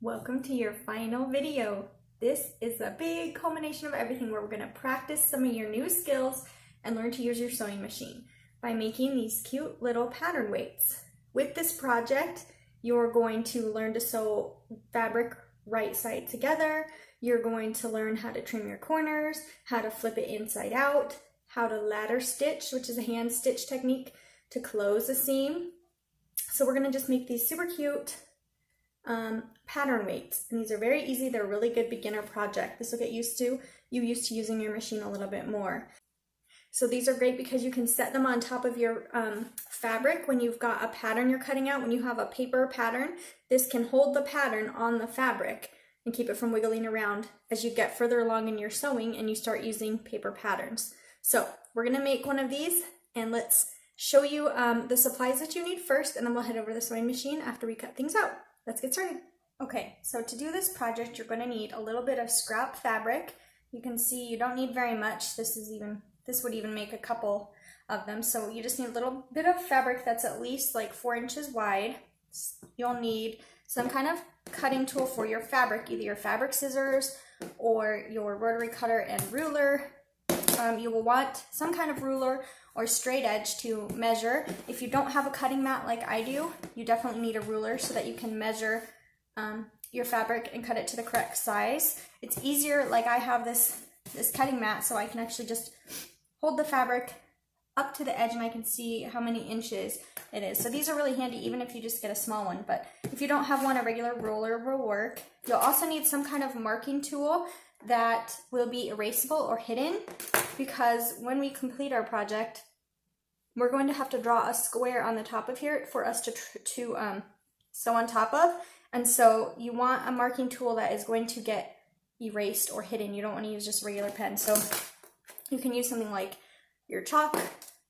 Welcome to your final video. This is a big culmination of everything where we're going to practice some of your new skills and learn to use your sewing machine by making these cute little pattern weights. With this project, you're going to learn to sew fabric right side together. You're going to learn how to trim your corners, how to flip it inside out, how to ladder stitch, which is a hand stitch technique to close a seam. So we're going to just make these super cute pattern weights, and these are very easy. They're a really good beginner project. This will get you used to using your machine a little bit more. So these are great because you can set them on top of your fabric when you've got a pattern you're cutting out. When you have a paper pattern, this can hold the pattern on the fabric and keep it from wiggling around as you get further along in your sewing and you start using paper patterns. So we're going to make one of these, and let's show you the supplies that you need first, and then we'll head over to the sewing machine after we cut things out. Let's get started. Okay, so to do this project, you're going to need a little bit of scrap fabric. You can see you don't need very much. This would even make a couple of them. So you just need a little bit of fabric that's at least like 4 inches wide. You'll need some kind of cutting tool for your fabric, either your fabric scissors or your rotary cutter and ruler. You will want some kind of ruler or straight edge to measure. If you don't have a cutting mat like I do, you definitely need a ruler so that you can measure your fabric and cut it to the correct size. It's easier, like I have this cutting mat, so I can actually just hold the fabric up to the edge and I can see how many inches it is. So these are really handy even if you just get a small one, but if you don't have one, a regular ruler will work. You'll also need some kind of marking tool that will be erasable or hidden, because when we complete our project, we're going to have to draw a square on the top of here for us to sew on top of. And so you want a marking tool that is going to get erased or hidden. You don't want to use just a regular pen. So you can use something like your chalk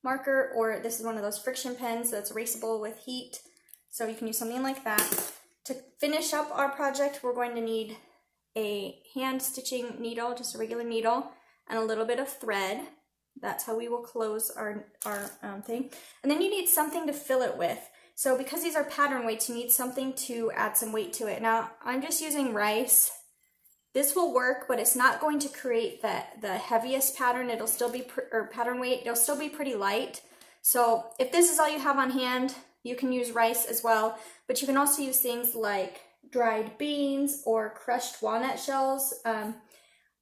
marker, or this is one of those friction pens that's erasable with heat. So you can use something like that. To finish up our project, we're going to need a hand stitching needle, just a regular needle, and a little bit of thread. That's how we will close our thing. And then you need something to fill it with. So because these are pattern weights, you need something to add some weight to it. Now, I'm just using rice. This will work, but it's not going to create the heaviest pattern. It'll still be, pattern weight, it'll still be pretty light. So if this is all you have on hand, you can use rice as well, but you can also use things like dried beans or crushed walnut shells,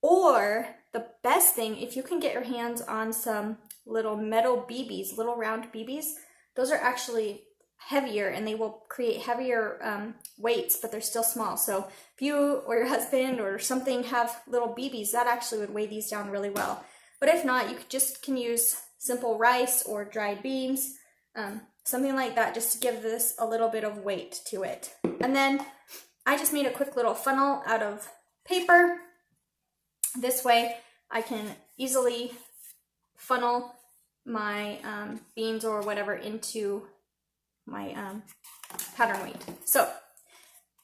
or the best thing, if you can get your hands on some little metal BBs, little round BBs, those are actually heavier and they will create heavier weights, but they're still small. So if you or your husband or something have little BBs, that actually would weigh these down really well. But if not, you can use simple rice or dried beans, something like that, just to give this a little bit of weight to it. And then I just made a quick little funnel out of paper. This way I can easily funnel my beans or whatever into my pattern weight. So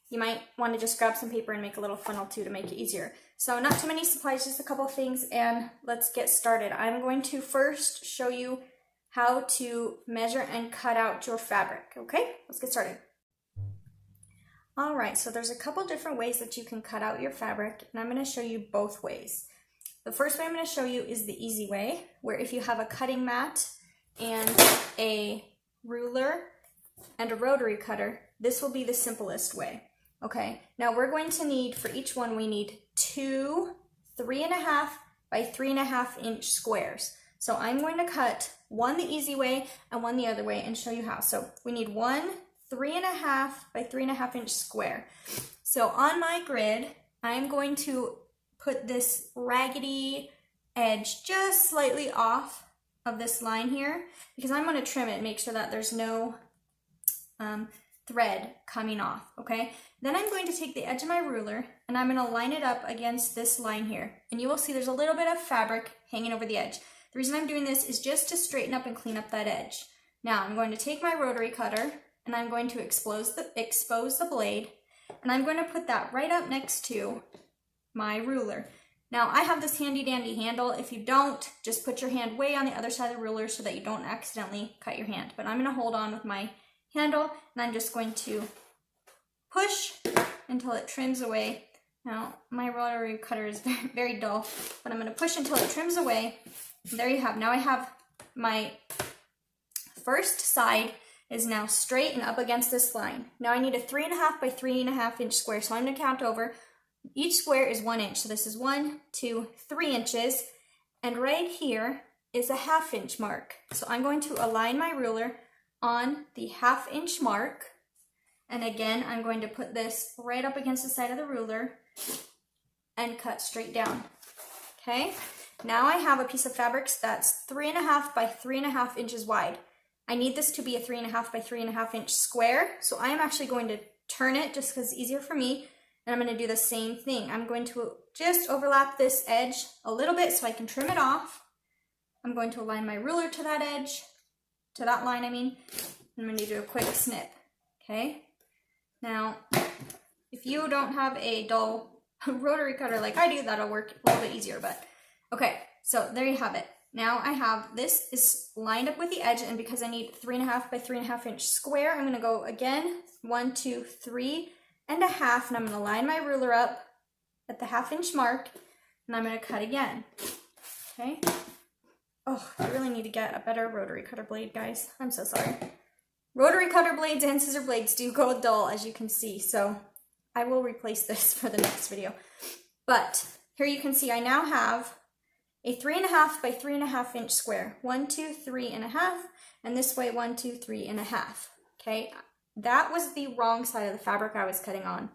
you might want to just grab some paper and make a little funnel too to make it easier. So not too many supplies, just a couple things, and let's get started. I'm going to first show you how to measure and cut out your fabric. Okay, let's get started. All right, so there's a couple different ways that you can cut out your fabric, and I'm going to show you both ways. The first way I'm going to show you is the easy way, where if you have a cutting mat and a ruler and a rotary cutter, this will be the simplest way. Okay, now we're going to need, for each one, we need 2 3.5 by 3.5 inch squares. So I'm going to cut one the easy way and one the other way and show you how. So we need one 3.5 by 3.5 inch square. So on my grid, I'm going to put this raggedy edge just slightly off of this line here, because I'm going to trim it and make sure that there's no thread coming off, okay? Then I'm going to take the edge of my ruler and I'm going to line it up against this line here. And you will see there's a little bit of fabric hanging over the edge. The reason I'm doing this is just to straighten up and clean up that edge. Now I'm going to take my rotary cutter and I'm going to expose the blade, and I'm going to put that right up next to my ruler. Now I have this handy dandy handle. If you don't, just put your hand way on the other side of the ruler so that you don't accidentally cut your hand. But I'm going to hold on with my handle, and I'm just going to push until it trims away. Now, my rotary cutter is very, very dull, but I'm going to push until it trims away. There you have. Now I have my first side is now straight and up against this line. Now I need a 3.5 by 3.5 inch square, so I'm going to count over. Each square is 1 inch, so this is 1, 2, 3 inches, and right here is a 1/2 inch mark. So I'm going to align my ruler on the 1/2 inch mark, and again I'm going to put this right up against the side of the ruler and cut straight down. Okay, now I have a piece of fabric that's 3.5 by 3.5 inches wide. I need this to be a 3.5 by 3.5 inch square, so I am actually going to turn it just because it's easier for me, and I'm going to do the same thing. I'm going to just overlap this edge a little bit so I can trim it off. I'm going to align my ruler to that edge, to that line I mean. I'm going to do a quick snip, okay? Now, if you don't have a dull rotary cutter like I do, that'll work a little bit easier, but okay, so there you have it. Now I have, this is lined up with the edge, and because I need 3.5 by 3.5 inch square, I'm going to go again, 1, 2, 3.5, and I'm going to line my ruler up at the 1/2 inch mark, and I'm going to cut again, okay? Oh, I really need to get a better rotary cutter blade, guys. I'm so sorry. Rotary cutter blades and scissor blades do go dull, as you can see, so I will replace this for the next video. But here you can see I now have a 3.5 by 3.5 inch square. 1, 2, 3.5, and this way 1, 2, 3.5. Okay, that was the wrong side of the fabric I was cutting on.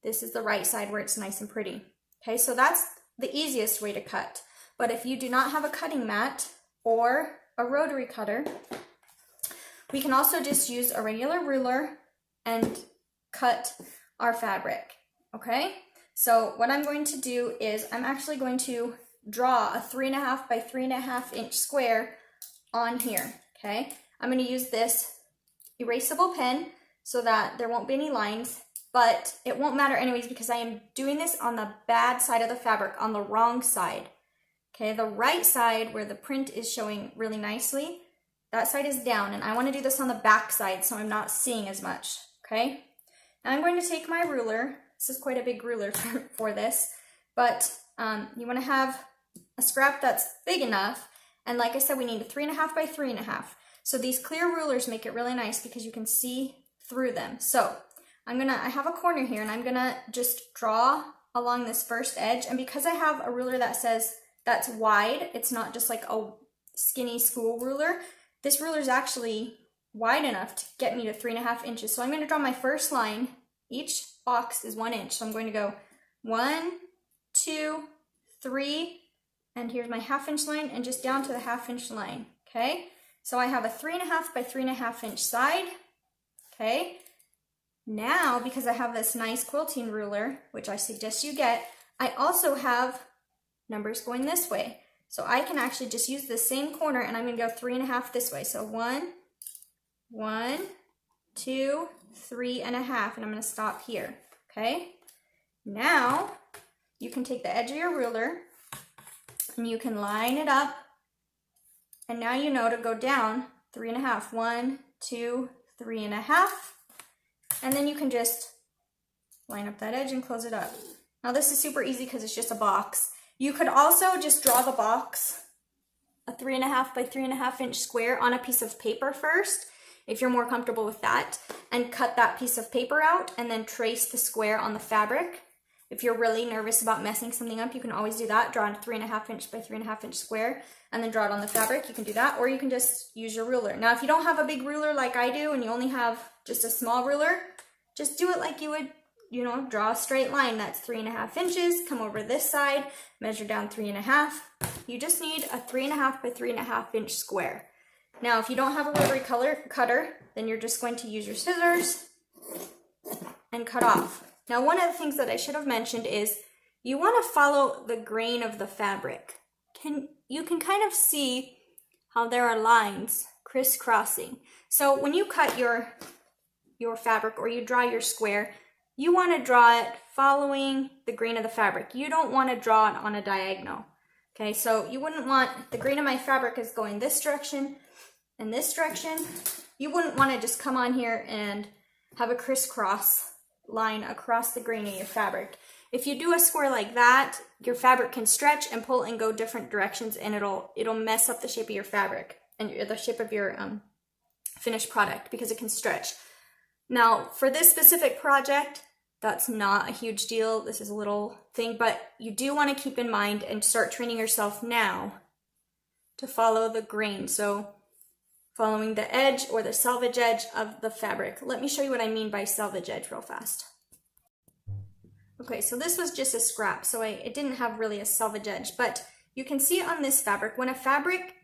This is the right side where it's nice and pretty. Okay, so that's the easiest way to cut. But if you do not have a cutting mat or a rotary cutter, we can also just use a regular ruler and cut our fabric. Okay, so what I'm going to do is I'm actually going to draw a 3.5 by 3.5 inch square on here, okay? I'm going to use this erasable pen so that there won't be any lines, but it won't matter anyways because I am doing this on the bad side of the fabric, on the wrong side, okay? The right side where the print is showing really nicely, that side is down, and I want to do this on the back side so I'm not seeing as much, okay? Now I'm going to take my ruler. This is quite a big ruler for this, but you want to have a scrap that's big enough, and like I said, we need a 3.5 by 3.5. So these clear rulers make it really nice because you can see through them. So I have a corner here, and I'm gonna just draw along this first edge, and because I have a ruler that says that's wide, it's not just like a skinny school ruler, this ruler is actually wide enough to get me to 3.5 inches. So I'm going to draw my first line. Each box is 1 inch, so I'm going to go 1, 2, 3, and here's my 1/2 inch line, and just down to the 1/2 inch line, okay? So I have a 3.5 by 3.5 inch side, okay? Now, because I have this nice quilting ruler, which I suggest you get, I also have numbers going this way. So I can actually just use the same corner, and I'm gonna go 3.5 this way. So 1, 2, 3.5, and I'm gonna stop here, okay? Now, you can take the edge of your ruler, and you can line it up, and now you know to go down 3.5. 1, 2, 3.5, and then you can just line up that edge and close it up. Now this is super easy because it's just a box. You could also just draw the box, a 3.5 by 3.5 inch square, on a piece of paper first, if you're more comfortable with that, and cut that piece of paper out and then trace the square on the fabric. If you're really nervous about messing something up, you can always do that. Draw a 3.5 inch by 3.5 inch square and then draw it on the fabric. You can do that, or you can just use your ruler. Now, if you don't have a big ruler like I do and you only have just a small ruler, just do it like you would, you know, draw a straight line. That's 3.5 inches. Come over this side, measure down 3.5. You just need a 3.5 by 3.5 inch square. Now, if you don't have a rotary cutter, then you're just going to use your scissors and cut off. Now, one of the things that I should have mentioned is you want to follow the grain of the fabric. You can kind of see how there are lines crisscrossing. So when you cut your fabric or you draw your square, you want to draw it following the grain of the fabric. You don't want to draw it on a diagonal. Okay, so you wouldn't want, the grain of my fabric is going this direction and this direction. You wouldn't want to just come on here and have a crisscross line across the grain of your fabric. If you do a square like that, your fabric can stretch and pull and go different directions, and it'll mess up the shape of your fabric and the shape of your finished product because it can stretch. Now, for this specific project, that's not a huge deal. This is a little thing, but you do want to keep in mind and start training yourself now to follow the grain. So following the edge or the selvage edge of the fabric. Let me show you what I mean by selvage edge real fast. Okay, so this was just a scrap, so it didn't have really a selvage edge, but you can see it on this fabric. When a fabric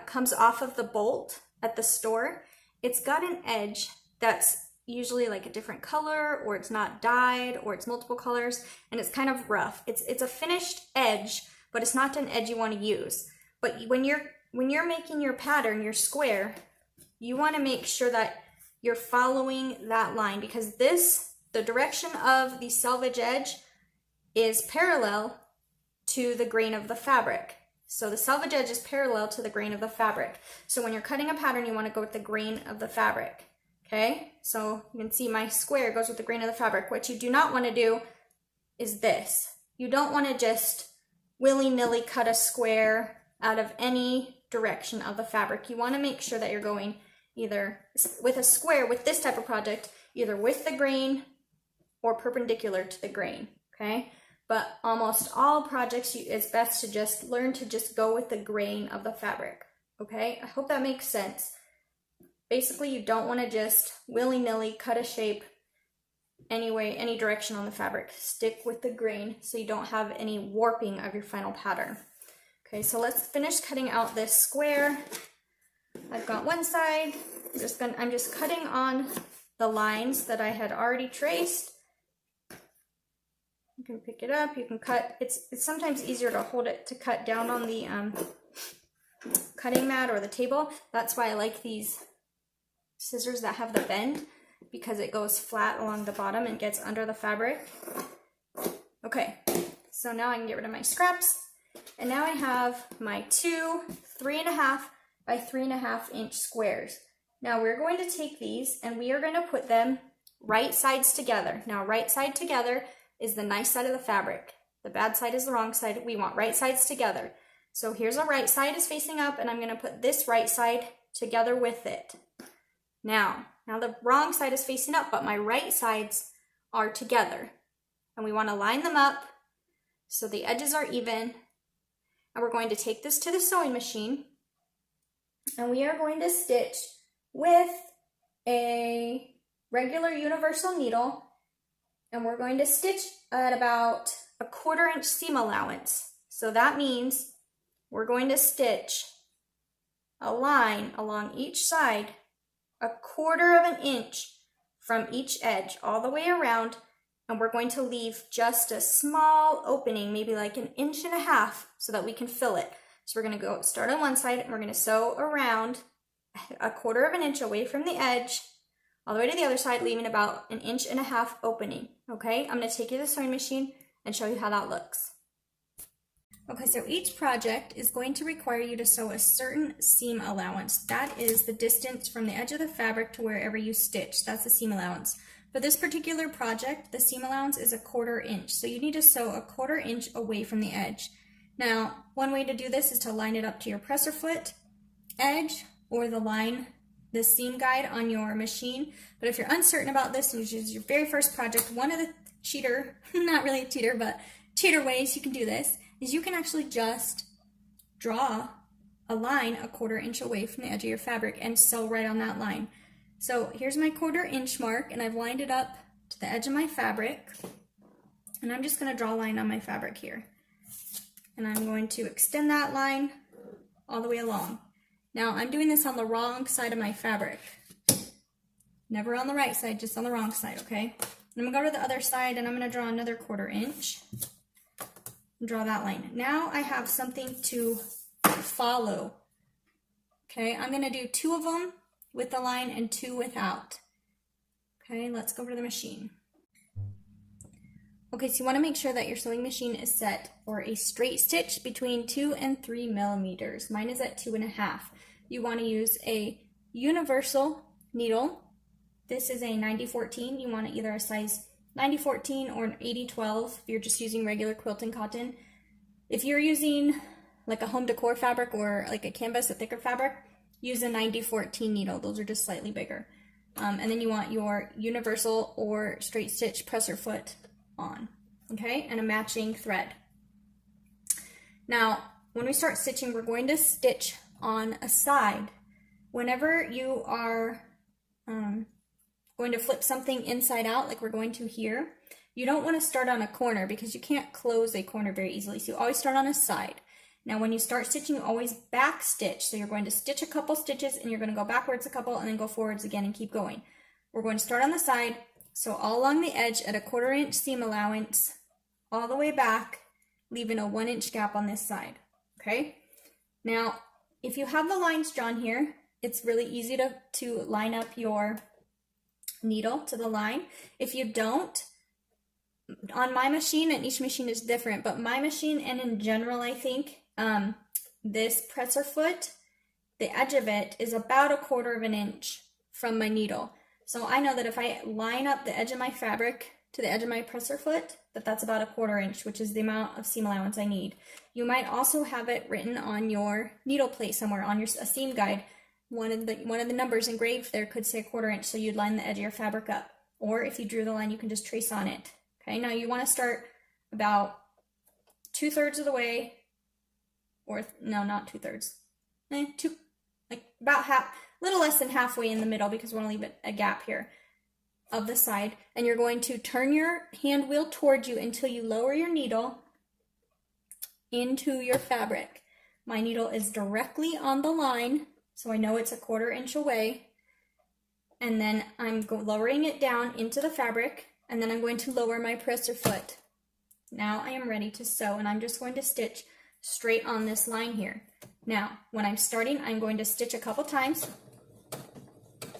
comes off of the bolt at the store, it's got an edge that's usually like a different color, or it's not dyed, or it's multiple colors, and it's kind of rough. It's a finished edge, but it's not an edge you want to use. But when you're making your pattern, your square, you want to make sure that you're following that line, because the direction of the selvage edge is parallel to the grain of the fabric. So the selvage edge is parallel to the grain of the fabric. So when you're cutting a pattern, you want to go with the grain of the fabric. Okay, so you can see my square goes with the grain of the fabric. What you do not want to do is this. You don't want to just willy-nilly cut a square out of any direction of the fabric. You want to make sure that you're going either with a square with this type of project, either with the grain or perpendicular to the grain, okay? But almost all projects, it's best to just learn to just go with the grain of the fabric, okay? I hope that makes sense. Basically, you don't want to just willy-nilly cut a shape anyway, any direction on the fabric. Stick with the grain so you don't have any warping of your final pattern. Okay, so let's finish cutting out this square. I've got one side. I'm just cutting on the lines that I had already traced. You can pick it up, you can cut. It's sometimes easier to hold it to cut down on the cutting mat or the table. That's why I like these scissors that have the bend, because it goes flat along the bottom and gets under the fabric. Okay, so now I can get rid of my scraps. And now I have my two 3.5 by 3.5 inch squares. Now we're going to take these and we are going to put them right sides together. Now right side together is the nice side of the fabric. The bad side is the wrong side. We want right sides together. So here's a right side is facing up, and I'm going to put this right side together with it. Now the wrong side is facing up, but my right sides are together. And we want to line them up so the edges are even. And we're going to take this to the sewing machine, and we are going to stitch with a regular universal needle, and we're going to stitch at about a 1/4 inch seam allowance. So that means we're going to stitch a line along each side, a 1/4 inch from each edge all the way around, and we're going to leave just a small opening, maybe like 1.5 inches, so that we can fill it. So we're going to go start on one side, and we're going to sew around a 1/4 inch away from the edge, all the way to the other side, leaving about 1.5 inch opening. Okay, I'm going to take you to the sewing machine and show you how that looks. Okay, so each project is going to require you to sew a certain seam allowance. That is the distance from the edge of the fabric to wherever you stitch. That's the seam allowance. For this particular project, the seam allowance is a 1/4 inch. So you need to sew a 1/4 inch away from the edge. Now, one way to do this is to line it up to your presser foot edge or the seam guide on your machine. But if you're uncertain about this, which is your very first project, one of the not really a cheater, but cheater ways you can do this is you can actually just draw a line a 1/4 inch away from the edge of your fabric and sew right on that line. So here's my 1/4 inch mark, and I've lined it up to the edge of my fabric, and I'm just going to draw a line on my fabric here. And I'm going to extend that line all the way along. Now I'm doing this on the wrong side of my fabric. Never on the right side, just on the wrong side, okay? And I'm going to go to the other side, and I'm going to draw another 1/4 inch. Draw that line. Now I have something to follow. Okay, I'm going to do 2 of them with the line and 2 without. Okay, let's go over to the machine. Okay, so you want to make sure that your sewing machine is set for a straight stitch between 2 and 3 millimeters. Mine is at 2.5. You want to use a universal needle. This is a 90-14. You want either a size 90-14 or 80-12 if you're just using regular quilting cotton. If you're using like a home decor fabric or like a canvas, a thicker fabric, use a 90-14 needle. Those are just slightly bigger. And then you want your universal or straight stitch presser foot on, okay, and a matching thread. Now, when we start stitching, we're going to stitch on a side. Whenever you are going to flip something inside out, like we're going to here, you don't want to start on a corner because you can't close a corner very easily. So you always start on a side. Now when you start stitching, you always back stitch. So you're going to stitch a couple stitches and you're going to go backwards a couple and then go forwards again and keep going. We're going to start on the side, so all along the edge at a 1/4 inch seam allowance, all the way back, leaving a 1 inch gap on this side, okay? Now, if you have the lines drawn here, it's really easy to line up your needle to the line. If you don't, on my machine, and each machine is different, but my machine and in general, I think, this presser foot, the edge of it is about a 1/4 inch from my needle. So I know that if I line up the edge of my fabric to the edge of my presser foot, that's about a 1/4 inch, which is the amount of seam allowance I need. You might also have it written on your needle plate somewhere on a seam guide. One of the numbers engraved there could say 1/4 inch, so you'd line the edge of your fabric up. Or if you drew the line, you can just trace on it. Okay, now you want to start about 2/3 of the way, or no, not 2/3, like about half, a little less than halfway in the middle, because we want to leave a gap here of the side. And you're going to turn your hand wheel towards you until you lower your needle into your fabric. My needle is directly on the line, so I know it's a 1/4 inch away. And then I'm lowering it down into the fabric, and then I'm going to lower my presser foot. Now I am ready to sew, and I'm just going to stitch straight on this line here. Now, when I'm starting, I'm going to stitch a couple times,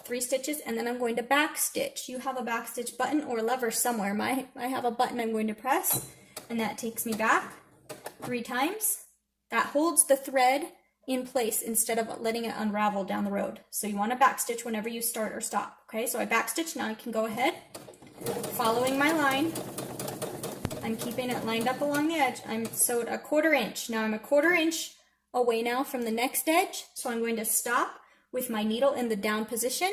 3 stitches, and then I'm going to back stitch. You have a back stitch button or lever somewhere. I have a button I'm going to press, and that takes me back 3 times. That holds the thread in place instead of letting it unravel down the road. So you want to back stitch whenever you start or stop. Okay, so I back stitch. Now I can go ahead, following my line. I'm keeping it lined up along the edge. I'm sewed a 1/4 inch. Now I'm a 1/4 inch away now from the next edge, so I'm going to stop with my needle in the down position.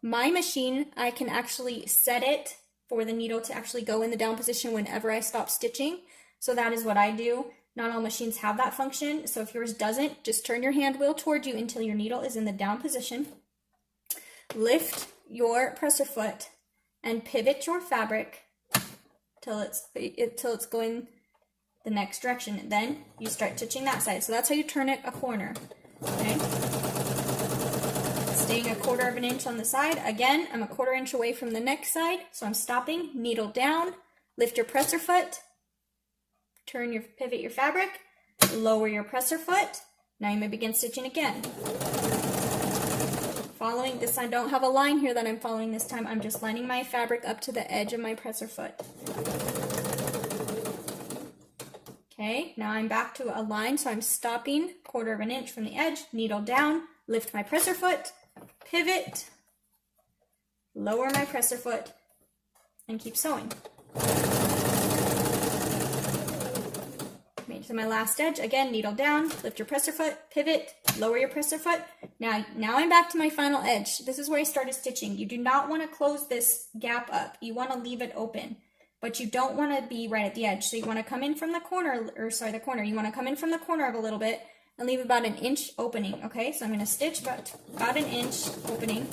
My machine, I can actually set it for the needle to actually go in the down position whenever I stop stitching. So that is what I do. Not all machines have that function, so if yours doesn't, just turn your hand wheel toward you until your needle is in the down position. Lift your presser foot and pivot your fabric till it's going the next direction. And then you start stitching that side. So that's how you turn it a corner. Okay. Staying a 1/4 inch on the side. Again, I'm a 1/4 inch away from the next side, so I'm stopping, needle down, lift your presser foot, pivot your fabric, lower your presser foot. Now you may begin stitching again. Following this, I don't have a line here that I'm following this time. I'm just lining my fabric up to the edge of my presser foot. Okay, now I'm back to a line, so I'm stopping 1/4 inch from the edge, needle down, lift my presser foot, pivot, lower my presser foot, and keep sewing. Made to my last edge. Again, needle down, lift your presser foot, pivot, lower your presser foot. Now I'm back to my final edge. This is where I started stitching. You do not want to close this gap up. You want to leave it open, but you don't want to be right at the edge. So you want to come in from the corner, you want to come in from the corner of a little bit and leave about an inch opening. Okay, so I'm going to stitch about an inch opening.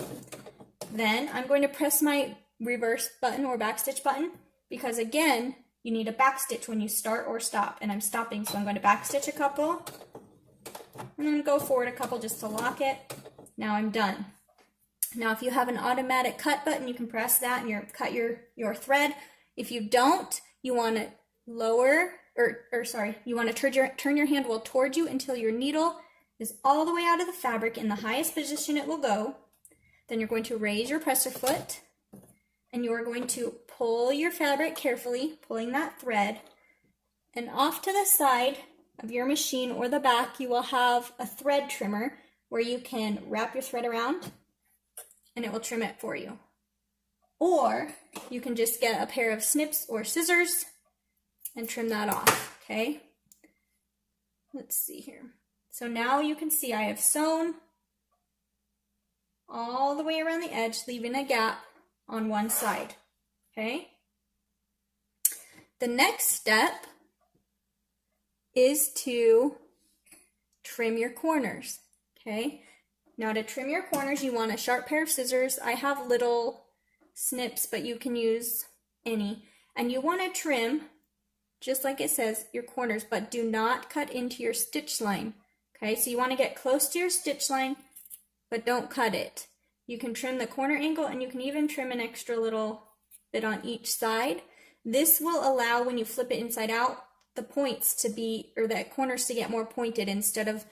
Then I'm going to press my reverse button or back stitch button, because again, you need a back stitch when you start or stop, and I'm stopping, so I'm going to back stitch a couple and then go forward a couple just to lock it. Now I'm done. Now if you have an automatic cut button, you can press that and cut your thread. If you don't, you want to you want to turn your hand wheel towards you until your needle is all the way out of the fabric in the highest position it will go. Then you're going to raise your presser foot, and you are going to pull your fabric carefully, pulling that thread, and off to the side of your machine or the back, you will have a thread trimmer where you can wrap your thread around and it will trim it for you. Or you can just get a pair of snips or scissors and trim that off, okay? Let's see here. So now you can see I have sewn all the way around the edge, leaving a gap on one side, okay? The next step is to trim your corners, okay? Now to trim your corners, you want a sharp pair of scissors. I have little snips, but you can use any. And you want to trim, just like it says, your corners, but do not cut into your stitch line, okay? So you want to get close to your stitch line, but don't cut it. You can trim the corner angle, and you can even trim an extra little bit on each side. This will allow, when you flip it inside out, the points to be, or the corners to get more pointed instead of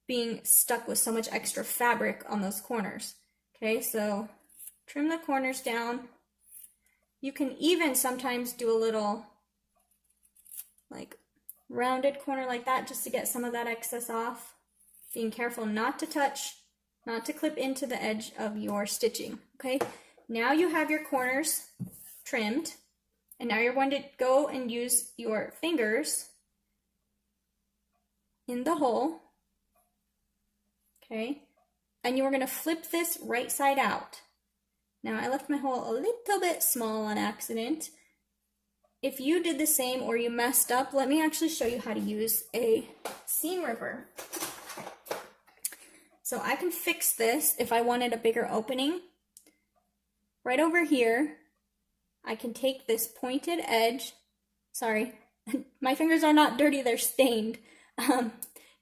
being stuck with so much extra fabric on those corners. Okay, so trim the corners down. You can even sometimes do a little like rounded corner like that just to get some of that excess off. Being careful not to touch, not to clip into the edge of your stitching. Okay, now you have your corners trimmed. And now you're going to go and use your fingers in the hole, okay? And you are going to flip this right side out. Now I left my hole a little bit small on accident. If you did the same or you messed up, let me actually show you how to use a seam ripper. So I can fix this if I wanted a bigger opening. Right over here, I can take this pointed edge, sorry, my fingers are not dirty, they're stained.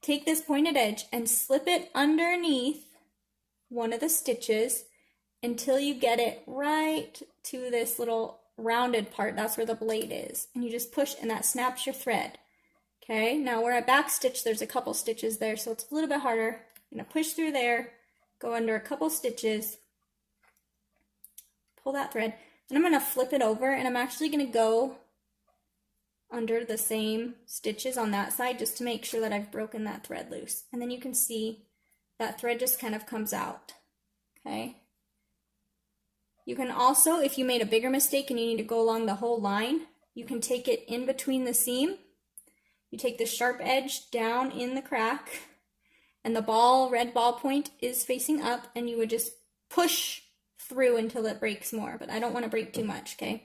Take this pointed edge and slip it underneath one of the stitches until you get it right to this little rounded part. That's where the blade is. And you just push and that snaps your thread. Okay, now where I back stitch, there's a couple stitches there, so it's a little bit harder. I'm gonna push through there, go under a couple stitches, pull that thread. And I'm going to flip it over, and I'm actually going to go under the same stitches on that side just to make sure that I've broken that thread loose. And then you can see that thread just kind of comes out, okay? You can also, if you made a bigger mistake and you need to go along the whole line, you can take it in between the seam. You take the sharp edge down in the crack, and the red ball point is facing up, and you would just push through until it breaks more, but I don't want to break too much, okay?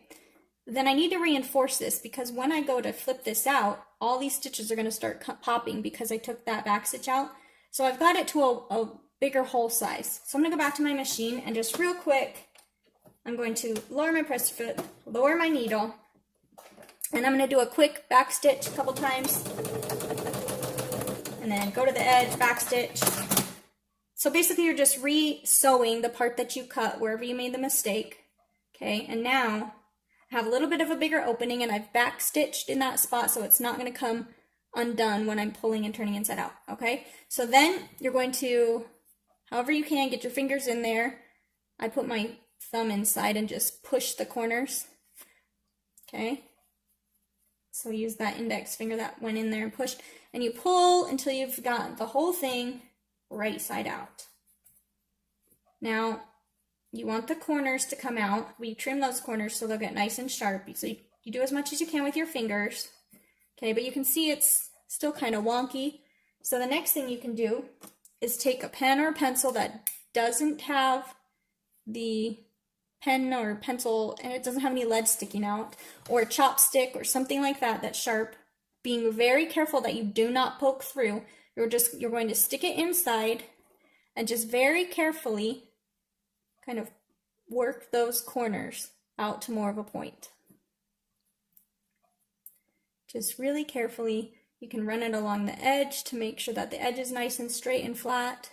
Then I need to reinforce this because when I go to flip this out, all these stitches are going to start popping because I took that back stitch out. So I've got it to a bigger hole size. So I'm going to go back to my machine and just real quick, I'm going to lower my press foot, lower my needle, and I'm going to do a quick back stitch a couple times, and then go to the edge, back stitch. So basically you're just re-sewing the part that you cut wherever you made the mistake, okay? And now I have a little bit of a bigger opening and I've back stitched in that spot so it's not going to come undone when I'm pulling and turning inside out, okay? So then you're going to, however you can, get your fingers in there. I put my thumb inside and just push the corners, okay? So use that index finger that went in there and pushed, and you pull until you've got the whole thing right side out. Now, you want the corners to come out. We trim those corners so they'll get nice and sharp. So you do as much as you can with your fingers. Okay, but you can see it's still kind of wonky. So the next thing you can do is take a pen or a pencil that doesn't have the pen or pencil and it doesn't have any lead sticking out, or a chopstick or something like that that's sharp, being very careful that you do not poke through. You're going to stick it inside and just very carefully kind of work those corners out to more of a point. Just really carefully. You can run it along the edge to make sure that the edge is nice and straight and flat.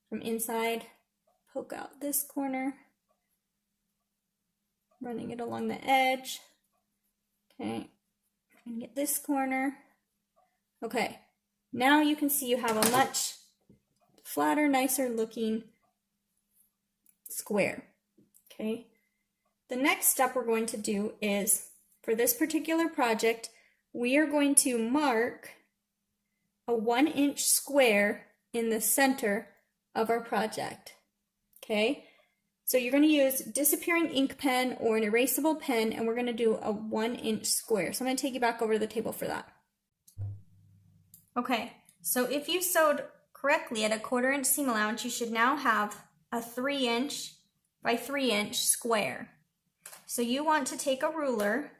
From inside, poke out this corner, running it along the edge. Okay, and get this corner. Okay, now you can see you have a much flatter, nicer looking square. Okay, the next step we're going to do is, for this particular project, we are going to mark a 1-inch square in the center of our project. Okay, So you're going to use disappearing ink pen or an erasable pen, and we're going to do a 1-inch square. So I'm going to take you back over to the table for that. Okay, so if you sewed correctly at a 1/4 inch seam allowance, you should now have a 3-inch by 3-inch square. So you want to take a ruler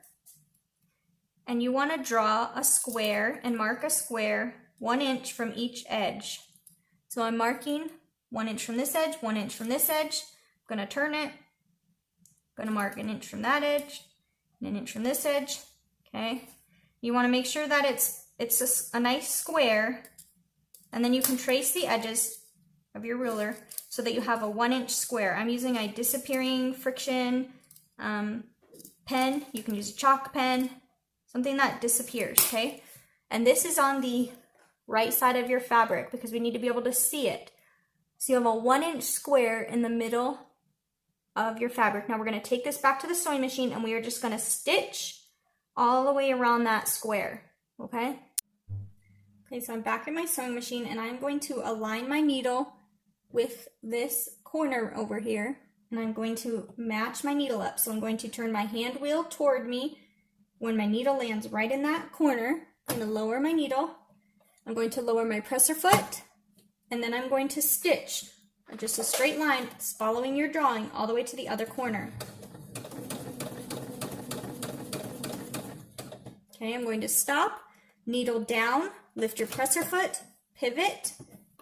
and you want to draw a square and mark a square 1 inch from each edge. So I'm marking 1 inch from this edge, 1 inch from this edge. I'm going to turn it. I'm going to mark 1 inch from that edge, 1 inch from this edge. Okay. You want to make sure that it's a nice square, and then you can trace the edges of your ruler so that you have a 1-inch square. I'm using a disappearing friction pen. You can use a chalk pen, something that disappears, okay? And this is on the right side of your fabric because we need to be able to see it. So you have a 1-inch square in the middle of your fabric. Now we're going to take this back to the sewing machine and we are just going to stitch all the way around that square, okay? Okay, so I'm back in my sewing machine and I'm going to align my needle with this corner over here, and I'm going to match my needle up. So I'm going to turn my hand wheel toward me. When my needle lands right in that corner, I'm going to lower my needle. I'm going to lower my presser foot, and then I'm going to stitch just a straight line following your drawing all the way to the other corner. Okay, I'm going to stop, needle down, lift your presser foot, pivot,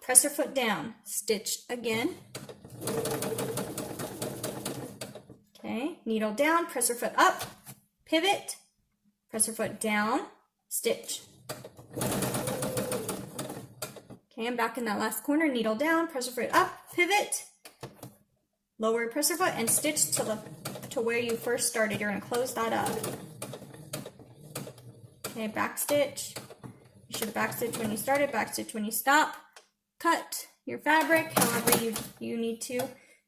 presser foot down, stitch again. Okay, needle down, presser foot up, pivot, presser foot down, stitch. Okay, I'm back in that last corner, needle down, presser foot up, pivot, lower presser foot, and stitch to where you first started. You're going to close that up. Okay, back stitch. You should have back stitch when you started, back stitch when you stop. Cut your fabric however you need to.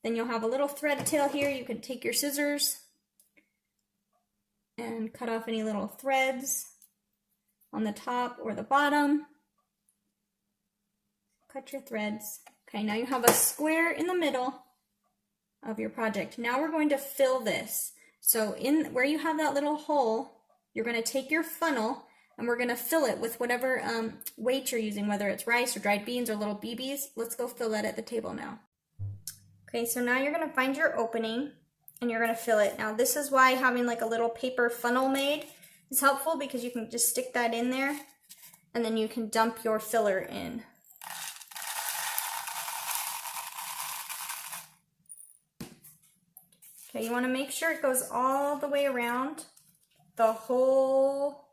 Then you'll have a little thread tail here. You can take your scissors and cut off any little threads on the top or the bottom. Cut your threads. Okay, now you have a square in the middle of your project. Now we're going to fill this. So in where you have that little hole, you're going to take your funnel and we're going to fill it with whatever weight you're using, whether it's rice or dried beans or little BBs. Let's go fill that at the table now. Okay, so now you're going to find your opening and you're going to fill it. Now this is why having like a little paper funnel made is helpful, because you can just stick that in there and then you can dump your filler in. Okay, you want to make sure it goes all the way around the whole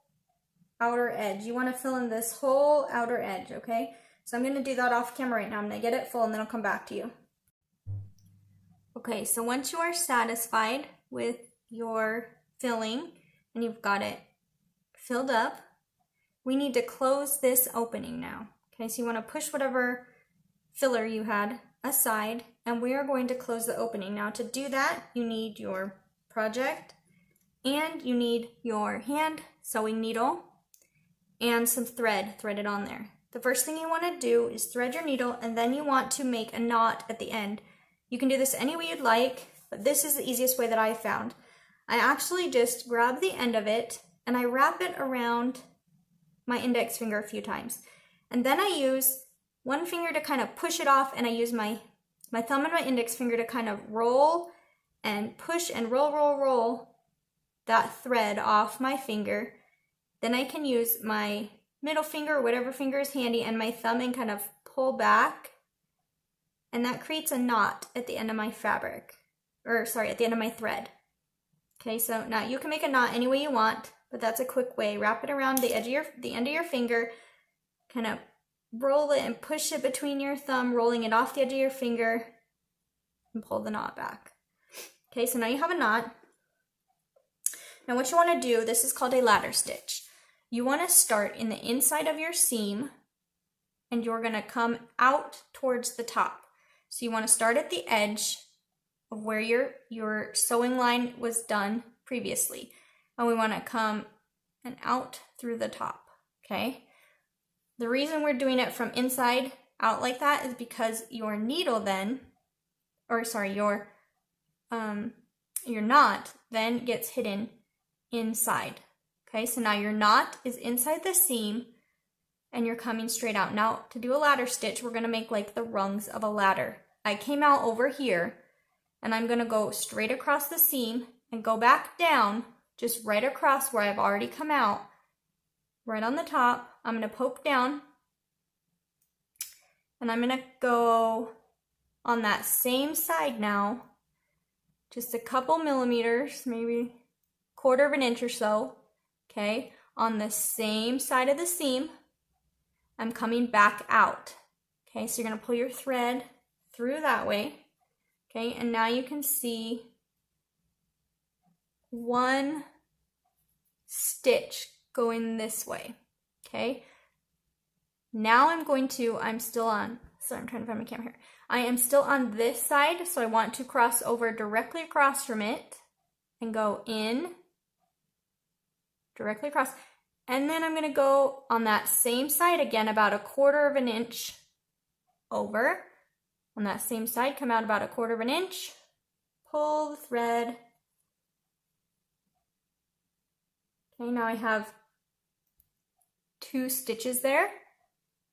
outer edge. You want to fill in this whole outer edge, okay? So I'm going to do that off camera right now. I'm going to get it full and then I'll come back to you. Okay, so once you are satisfied with your filling and you've got it filled up, we need to close this opening now. Okay, so you want to push whatever filler you had aside and we are going to close the opening. Now to do that, you need your project and you need your hand sewing needle and some thread threaded on there. The first thing you want to do is thread your needle, and then you want to make a knot at the end. You can do this any way you'd like, but this is the easiest way that I found. I actually just grab the end of it and I wrap it around my index finger a few times. And then I use one finger to kind of push it off, and I use my thumb and my index finger to kind of roll and push and roll that thread off my finger. Then I can use my middle finger or whatever finger is handy and my thumb and kind of pull back, and that creates a knot at the end of my fabric, or sorry, at the end of my thread. Okay, so now you can make a knot any way you want, but that's a quick way. Wrap it around the end of your finger, kind of roll it and push it between your thumb, rolling it off the edge of your finger, and pull the knot back. Okay, so now you have a knot. Now what you want to do, this is called a ladder stitch. You want to start in the inside of your seam and you're going to come out towards the top. So you want to start at the edge of where your sewing line was done previously. And we want to come and out through the top, okay? The reason we're doing it from inside out like that is because your needle then, or sorry, your knot then gets hidden inside. Okay, so now your knot is inside the seam and you're coming straight out. Now to do a ladder stitch, we're gonna make like the rungs of a ladder. I came out over here and I'm gonna go straight across the seam and go back down, just right across where I've already come out, right on the top. I'm gonna poke down and I'm gonna go on that same side now, just a couple millimeters, maybe 1/4 of an inch or so, okay? On the same side of the seam, I'm coming back out, okay? So you're gonna pull your thread through that way, okay? And now you can see one stitch going this way, okay? Now I'm still on, sorry, I'm trying to find my camera here. I am still on this side, so I want to cross over directly across from it and go in, directly across. And then I'm gonna go on that same side again, about 1/4 of an inch over. On that same side, come out about 1/4 of an inch, pull the thread. Okay, now I have 2 stitches there.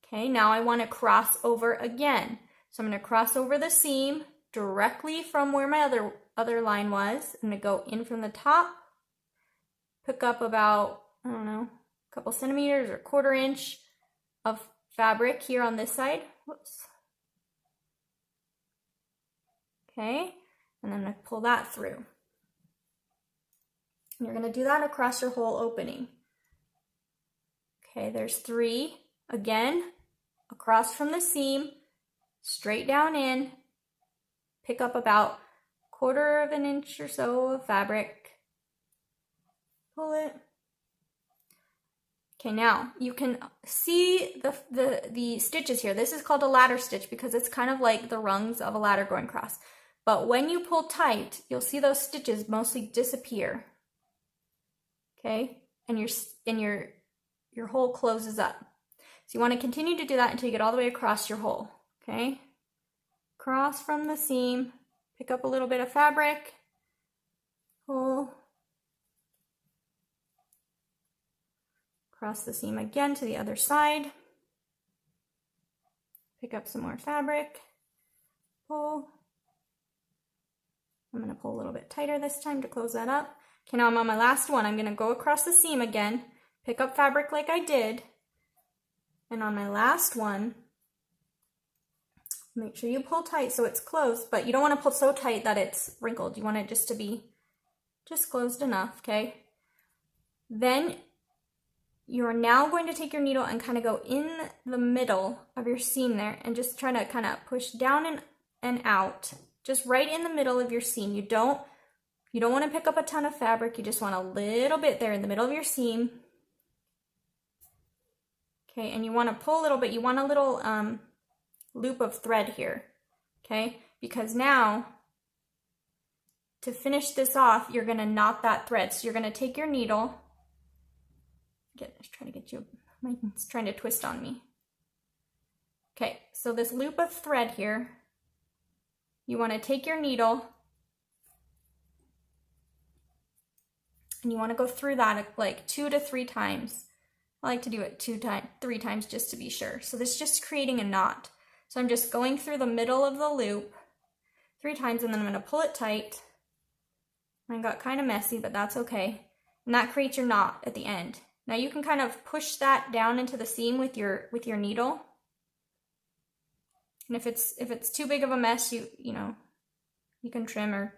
Okay, now I want to cross over again. So I'm going to cross over the seam directly from where my other line was. I'm going to go in from the top, pick up about, I don't know, a couple centimeters or 1/4 inch of fabric here on this side. Whoops. Okay, and I'm going to pull that through. And you're going to do that across your whole opening. Okay, there's 3. Again, across from the seam, straight down in, pick up about 1/4 of an inch or so of fabric, pull it. Okay, now you can see the stitches here. This is called a ladder stitch because it's kind of like the rungs of a ladder going across. But when you pull tight, you'll see those stitches mostly disappear. Okay, and your hole closes up. So you want to continue to do that until you get all the way across your hole. Okay, cross from the seam, pick up a little bit of fabric, pull, cross the seam again to the other side, pick up some more fabric, pull. I'm going to pull a little bit tighter this time to close that up. Okay, now I'm on my last one. I'm going to go across the seam again, pick up fabric like I did, and on my last one, make sure you pull tight so it's closed, but you don't want to pull so tight that it's wrinkled. You want it just to be just closed enough, okay? Then you're now going to take your needle and kind of go in the middle of your seam there and just try to kind of push down and out, just right in the middle of your seam. You don't want to pick up a ton of fabric. You just want a little bit there in the middle of your seam. Okay, and you want to pull a little bit. You want a little loop of thread here, okay? Because now, to finish this off, you're going to knot that thread. So you're going to take your needle. It's trying to twist on me. Okay, so this loop of thread here, you want to take your needle and you want to go through that like 2 to 3 times. I like to do it 3 times just to be sure. So this is just creating a knot. So I'm just going through the middle of the loop 3 times and then I'm going to pull it tight. Mine got kind of messy, but that's okay. And that creates your knot at the end. Now you can kind of push that down into the seam with your needle. And if it's too big of a mess, you can trim or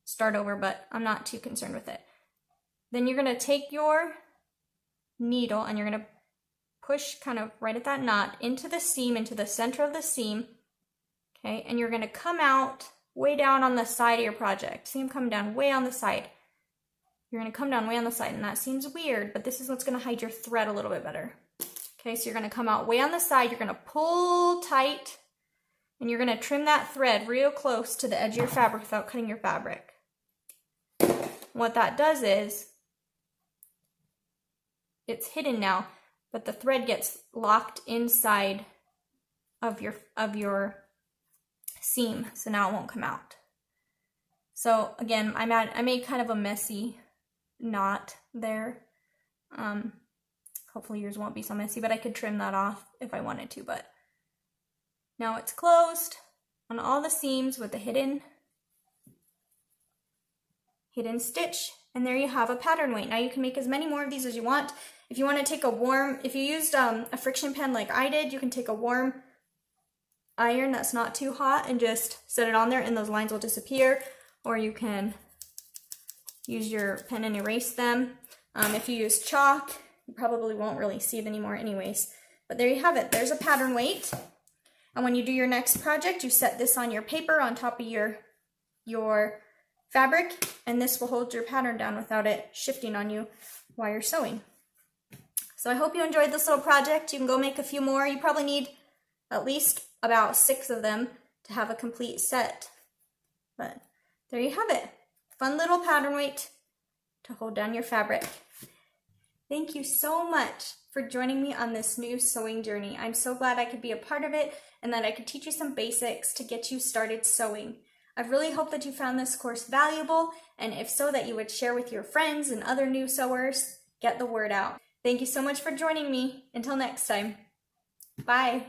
start over, but I'm not too concerned with it. Then you're going to take your needle and you're going to push kind of right at that knot into the seam, into the center of the seam. Okay, and you're going to come out way down on the side of your project. See, I'm coming down way on the side. You're going to come down way on the side, and that seems weird, but this is what's going to hide your thread a little bit better. Okay, so you're going to come out way on the side, you're going to pull tight, and you're going to trim that thread real close to the edge of your fabric without cutting your fabric. What that does is, it's hidden now, but the thread gets locked inside of your seam, so now it won't come out. So again, I made kind of a messy knot there. Hopefully yours won't be so messy, but I could trim that off if I wanted to. But now it's closed on all the seams with the hidden stitch, and there you have a pattern weight. Now you can make as many more of these as you want. If you want to take if you used a friction pen like I did, you can take a warm iron that's not too hot and just set it on there and those lines will disappear, or you can use your pen and erase them. If you use chalk, you probably won't really see it anymore anyways. But there you have it. There's a pattern weight. And when you do your next project, you set this on your paper on top of your fabric, and this will hold your pattern down without it shifting on you while you're sewing. So I hope you enjoyed this little project. You can go make a few more. You probably need at least about 6 of them to have a complete set. But there you have it. Fun little pattern weight to hold down your fabric. Thank you so much for joining me on this new sewing journey. I'm so glad I could be a part of it and that I could teach you some basics to get you started sewing. I really hope that you found this course valuable, and if so, that you would share with your friends and other new sewers. Get the word out. Thank you so much for joining me. Until next time. Bye.